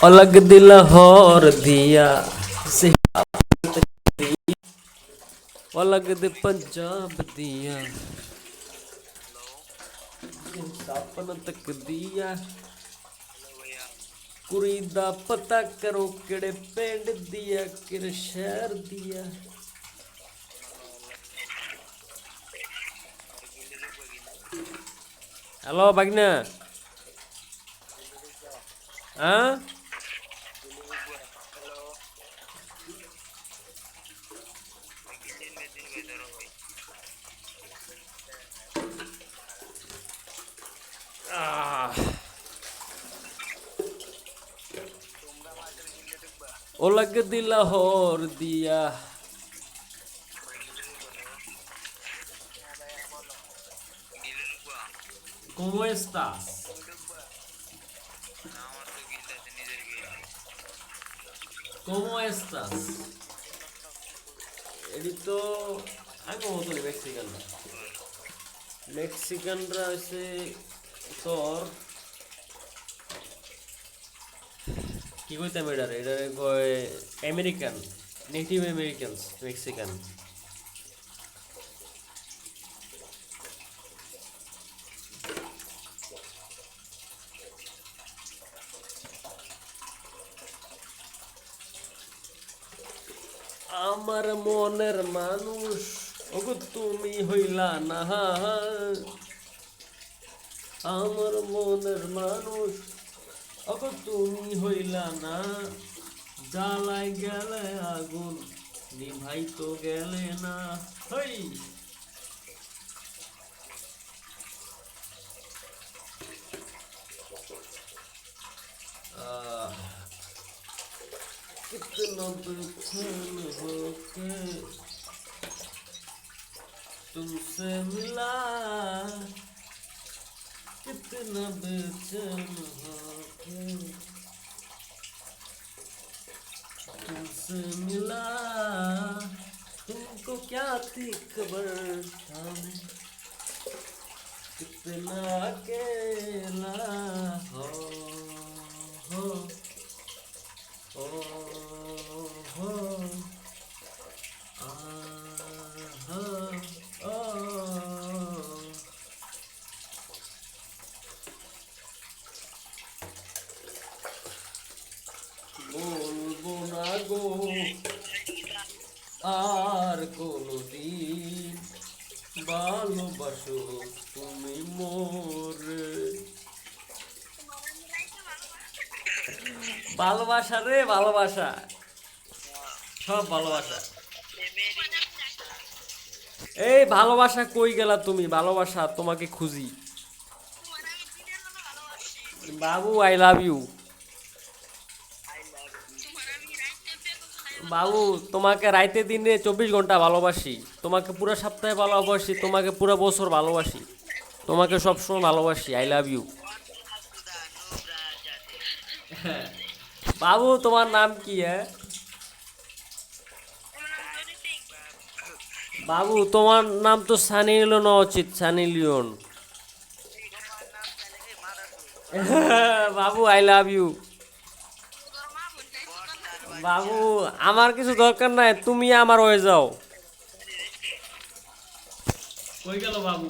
अलग दिल और दिया से अलग दे पंजाब दिया सपन तक दिया कुड़ी दा पता करो केड़े पिंड दिया किड़े शहर दिया। हेलो बागना हाँ ओ लग दिल और दिया ¿Cómo estás? ¿Cómo estás? Edito আমি কত মেক্সিকান মেক্সিকানরা হচ্ছে তোর কি কইতাম এটারে কয় আমেরিকান নেটিভ আমেরিকানস মেক্সিকান। আমার মনের মানুষ ওগো তুমি হইলা না আমার মনের মানুষ ওগো তুমি হইলা না জ্বালাই গেলে আগুন নিভাই তো গেলে না হই कितना बेचैन होके तुमसे मिला कितना बेचैन होके तुमसे मिला तुमको क्या थी खबर हमें कितना अकेला हो বলবো না গো আর কোনদিন ভালোবাসো তুমি মোরে ভালোবাসা রে ভালোবাসা সব ভালোবাসা। এই ভালোবাসা কই গেলা তুমি ভালোবাসা তোমাকে খুঁজি বাবু আই লাভ ইউ বাবু তোমাকে রাইতে দিনে 24 ঘন্টা ভালোবাসি তোমাকে পুরো সপ্তাহে ভালোবাসি তোমাকে পুরো বছর ভালোবাসি তোমাকে সবসময় ভালোবাসি আই লাভ ইউ। বাবু তোমার নাম কি হ্যাঁ বাবু তোমার নাম তো সানি লিওন উচিত Sunny Leone. Babu I love you বাবু আমার কিছু দরকার নাই তুমি আমার হয়ে যাও কই গেল বাবু।